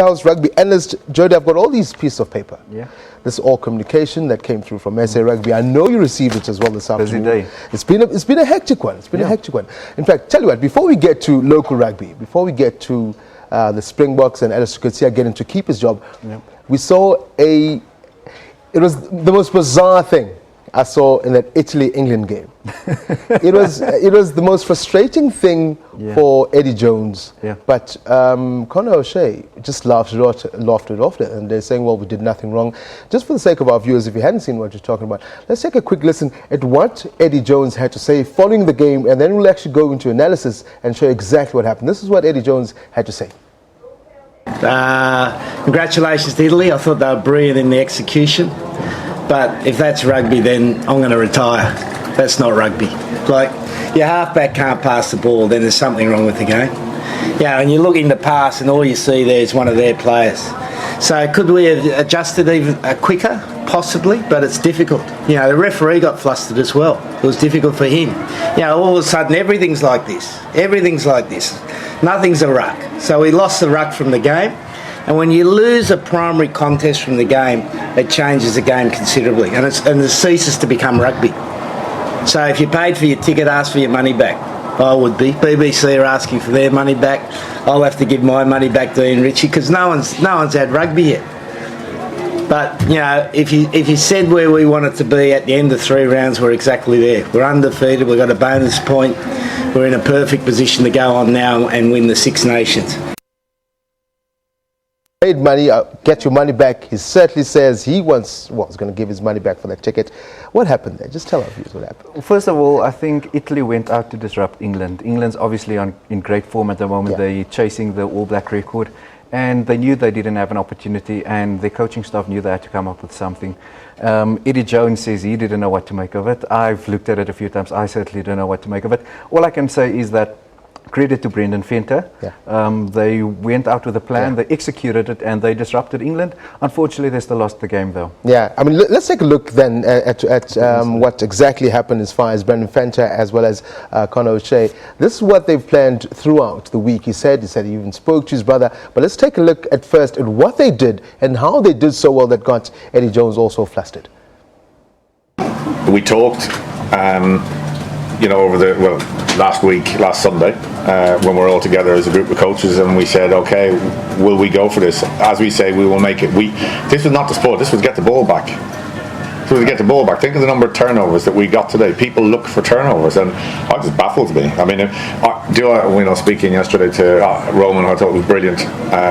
House rugby analyst Jody, I've got all these pieces of paper. Yeah. This is all communication that came through from SA Rugby. I know you received it as well this afternoon. Busy day. It's been a hectic one. It's been a hectic one. In fact, tell you what, before we get to local rugby, before we get to the Springboks and Alistair Coetzee getting to keep his job, we saw it was the most bizarre thing I saw in that Italy-England game. it was the most frustrating thing for Eddie Jones. Yeah. But Conor O'Shea just laughed it off, and they're saying, well, we did nothing wrong. Just for the sake of our viewers, if you hadn't seen what you're talking about, let's take a quick listen at what Eddie Jones had to say following the game, and then we'll actually go into analysis and show exactly what happened. This is what Eddie Jones had to say. Congratulations to Italy. I thought they were brilliant in the execution. But if that's rugby, then I'm going to retire. That's not rugby. Like, your halfback can't pass the ball, then there's something wrong with the game. Yeah, and you're looking to pass and all you see there is one of their players. So could we have adjusted even quicker? Possibly, but it's difficult. You know, the referee got flustered as well. It was difficult for him. You know, all of a sudden everything's like this. Everything's like this. Nothing's a ruck. So we lost the ruck from the game. And when you lose a primary contest from the game, it changes the game considerably, and it ceases to become rugby. So if you paid for your ticket, ask for your money back. I would be. BBC are asking for their money back. I'll have to give my money back to Ian Ritchie because no one's had rugby yet. But you know, if you said where we wanted to be at the end of 3 rounds, we're exactly there. We're undefeated. We've got a bonus point. We're in a perfect position to go on now and win the Six Nations. Paid money, get your money back. He certainly says he was going to give his money back for that ticket. What happened there? Just tell our viewers what happened. First of all, I think Italy went out to disrupt England. England's obviously in great form at the moment. They're chasing the All Black record, and they knew they didn't have an opportunity, and their coaching staff knew they had to come up with something. Eddie Jones says he didn't know what to make of it. I've looked at it a few times. I certainly don't know what to make of it. All I can say is that credit to Brendan Fenter. They went out with a plan, they executed it, and they disrupted England. Unfortunately, they still lost the game, though. Yeah, I mean, let's take a look then at what exactly happened as far as Brendan Fenter as well as Conor O'Shea. This is what they've planned throughout the week. He said he even spoke to his brother. But let's take a look at first at what they did and how they did so well that got Eddie Jones also flustered. We talked, you know, over last Sunday, when we're all together as a group of coaches, and we said, okay, will we go for this? As we say, we will make it. This was not the sport. This was get the ball back. Think of the number of turnovers that we got today. People look for turnovers, and it just baffles me. I mean, speaking yesterday to Roman, I thought it was brilliant.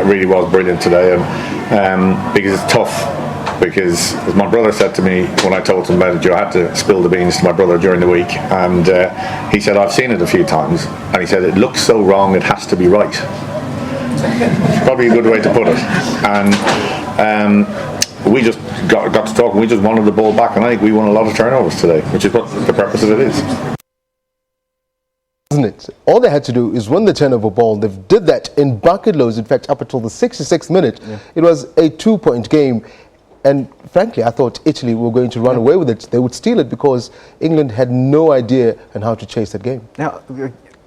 Really was brilliant today, and because it's tough. Because as my brother said to me when I told him about it, I had to spill the beans to my brother during the week, and he said, I've seen it a few times, and he said, it looks so wrong, it has to be right. Probably a good way to put it. And we just got to talk, and we just wanted the ball back, and I think we won a lot of turnovers today, which is what the purpose of it is. Isn't it? All they had to do is win the turnover ball. They did that in bucket loads. In fact, up until the 66th minute, it was a 2-point game. And frankly, I thought Italy were going to run away with it. They would steal it because England had no idea on how to chase that game. Now,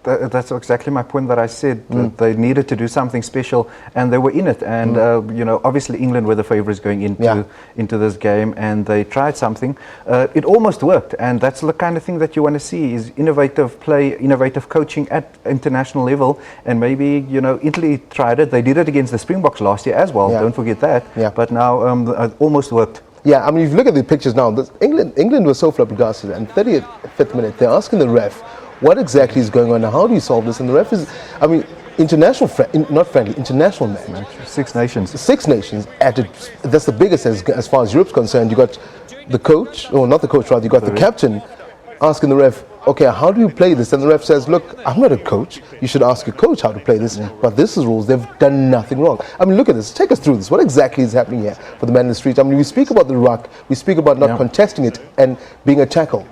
that's exactly my point that I said. That they needed to do something special, and they were in it. And you know, obviously England were the favourites going into this game, and they tried something. It almost worked, and that's the kind of thing that you want to see: is innovative play, innovative coaching at international level. And maybe, you know, Italy tried it. They did it against the Springboks last year as well. Don't forget that. But now it almost worked. Yeah, I mean, if you look at the pictures now, England was so flabbergasted. And 35th minute, they're asking the ref, what exactly is going on now? How do you solve this? And the ref is, I mean, international match. Six Nations. Six Nations. That's the biggest as far as Europe's concerned. You got the coach, or not the coach, rather, you got the captain asking the ref, okay, how do you play this? And the ref says, look, I'm not a coach. You should ask your coach how to play this. But this is rules. They've done nothing wrong. I mean, look at this. Take us through this. What exactly is happening here for the man in the street? I mean, we speak about the ruck. We speak about not contesting it and being a tackle.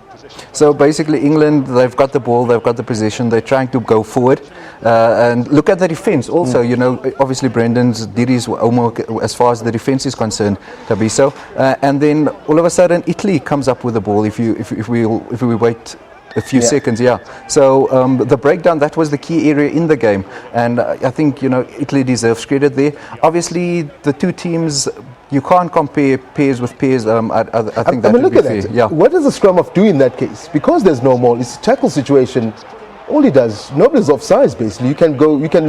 So basically England, they've got the ball, they've got the position, they're trying to go forward. And look at the defence also, you know, obviously Brendan's did his homework as far as the defence is concerned, Tabiso. And then all of a sudden Italy comes up with the ball. If we wait a few seconds, yeah. So the breakdown, that was the key area in the game, and I think Italy deserves credit there. Obviously, the two teams, you can't compare pairs with pairs. I think that look would at be that. fair. Yeah. What does the scrum off do in that case? Because there's no maul, it's a tackle situation. All he does, nobody's offsides basically. You can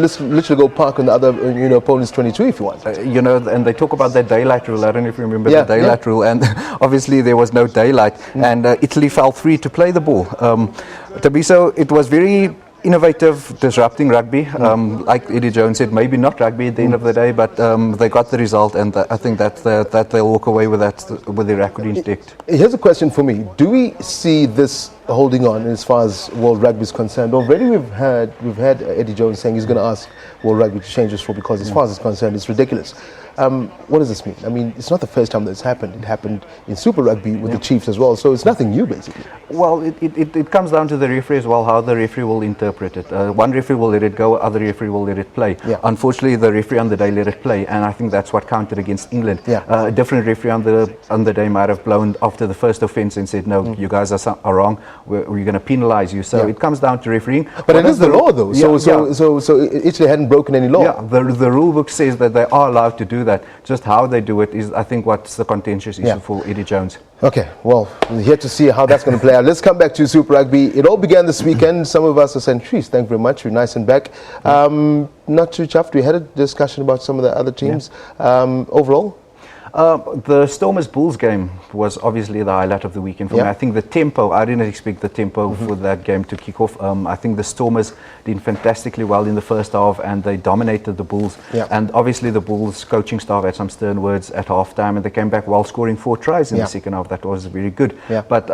literally go park on the other opponent's 22 if you want. And they talk about that daylight rule. I don't know if you remember the daylight rule, and obviously there was no daylight, and Italy fell free to play the ball. So it was very innovative, disrupting rugby. Like Eddie Jones said, maybe not rugby at the end of the day, but they got the result, and I think that they'll walk away with that, with their record intact. Here's a question for me: do we see this holding on as far as World Rugby is concerned? Already we've had Eddie Jones saying he's going to ask World Rugby to change this rule because, as far as it's concerned, it's ridiculous. What does this mean? I mean, it's not the first time that it's happened. It happened in Super Rugby with the Chiefs as well, so it's nothing new basically. Well, it comes down to the referee as well, how the referee will interpret it. One referee will let it go, other referee will let it play. Yeah. Unfortunately, the referee on the day let it play, and I think that's what counted against England. Yeah. A different referee on the day might have blown after the first offence and said, no, you guys are wrong, we're going to penalise you. So it comes down to refereeing. But it is the law though, so Italy hadn't broken any law. Yeah, the rule book says that they are allowed to do that. Just how they do it is, I think, what's the contentious issue for Eddie Jones. Okay, well, we're here to see how that's going to play out. Let's come back to Super Rugby. It all began this weekend. Some of us are saying, "Trees, thank you very much. We're nice and back." Not too chuffed. We had a discussion about some of the other teams. Overall, the Stormers Bulls game was obviously the highlight of the weekend for me. I think the tempo, I didn't expect the tempo for that game to kick off. I think the Stormers did fantastically well in the first half, and they dominated the Bulls. And obviously the Bulls coaching staff had some stern words at halftime, and they came back while scoring 4 tries in the second half. That was very good. But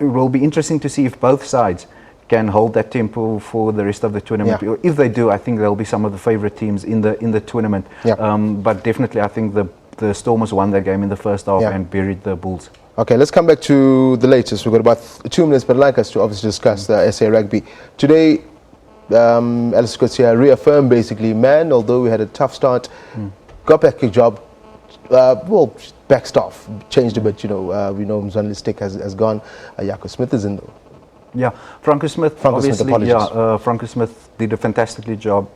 it will be interesting to see if both sides can hold that tempo for the rest of the tournament. If they do, I think they'll be some of the favourite teams in the tournament. But definitely, I think the Stormers won that game in the first half and buried the Bulls. Okay, let's come back to the latest. We've got about 2 minutes, but I'd like us to obviously discuss the SA Rugby. Today, Alice Scotia reaffirmed basically, man, although we had a tough start, got back a job. Back staff changed a bit, we know Mzwanele Stick has gone. Jaco Smith is in though. Yeah, Franco Smith did a fantastic job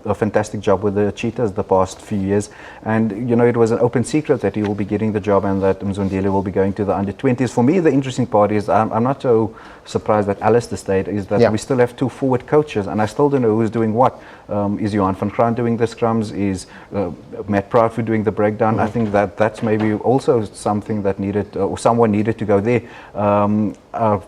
with the Cheetahs the past few years, and it was an open secret that he will be getting the job and that Mzwanele will be going to the under-20s. For me, the interesting part is I'm not so surprised that Alistair stayed, is that we still have 2 forward coaches, and I still don't know who's doing what. Is Johan van Graan doing the scrums? Is Matt Proudfoot doing the breakdown? I think that's maybe also something that needed, or someone needed to go there.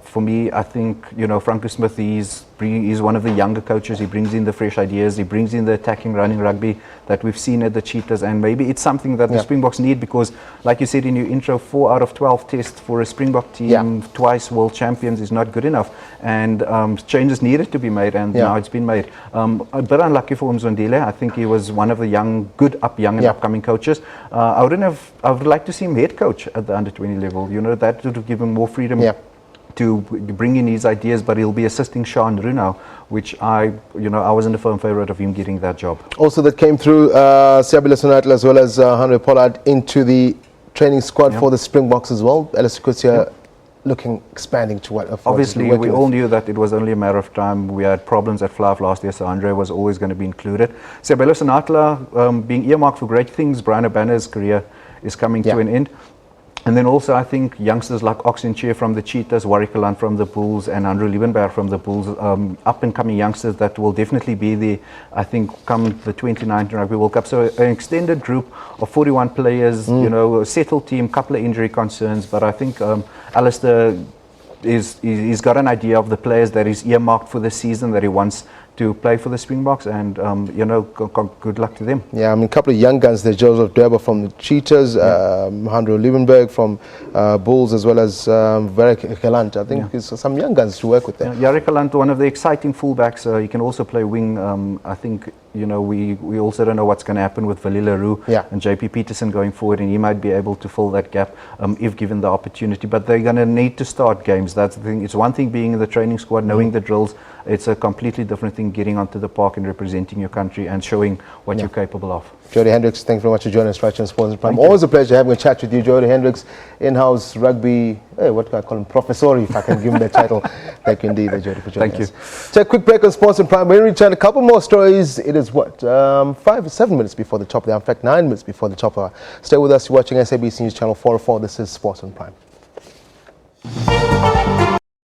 For me, I think Franco Smith, he's one of the younger coaches. He brings in the fresh ideas. He brings in the attacking, running rugby that we've seen at the Cheetahs, and maybe it's something that the Springboks need, because, like you said in your intro, 4 out of 12 tests for a Springbok team, twice world champions, is not good enough, and changes needed to be made, and now it's been made. A bit unlucky for Mzwanele. I think he was one of the young and upcoming coaches. I would like to see him head coach at the under-20 level. That would give him more freedom to bring in his ideas, but he'll be assisting Sean Runau, which I wasn't a firm favourite of him getting that job. Also, that came through Siabile Sonatla as well as Henry Pollard into the training squad for the Springboks as well. Alice Kutsia looking expanding to what? Obviously, we all knew that it was only a matter of time. We had problems at Flav last year, so Andre was always going to be included. Siabile Sonatla being earmarked for great things. Brian O'Banner's career is coming to an end. And then also, I think youngsters like Oxenchair from the Cheetahs, Warwick Aland from the Bulls, and Andrew Liebenberg from the Bulls, up-and-coming youngsters that will definitely be there, I think, come the 2019 Rugby World Cup. So an extended group of 41 players, a settled team, couple of injury concerns, but I think Alistair he's got an idea of the players that he's earmarked for the season that he wants to play for the Springboks, and good luck to them. Yeah, a couple of young guns there. Joseph Derber from the Cheetahs, Andrew Liebenberg from Bulls, as well as Warwick Aland. I think it's some young guns to work with there. Warwick Aland, one of the exciting fullbacks. He can also play wing. I think we also don't know what's going to happen with Valila Roo and JP Peterson going forward, and he might be able to fill that gap if given the opportunity. But they're going to need to start games. That's the thing. It's one thing being in the training squad, knowing the drills. It's a completely different thing getting onto the park and representing your country and showing what you're capable of. Jody Hendricks, thanks very much for joining us right on Sports and Prime. Always a pleasure having a chat with you, Jody Hendricks, in-house rugby, what can I call him, professor, if I can give him that title. Thank you indeed, Jody, for joining us. Thank you. Take a quick break on Sports and Prime. We're going to return a couple more stories. It is 7 minutes before the top of the hour. In fact, 9 minutes before the top of the hour. Stay with us. You're watching SABC News Channel 404. This is Sports and Prime.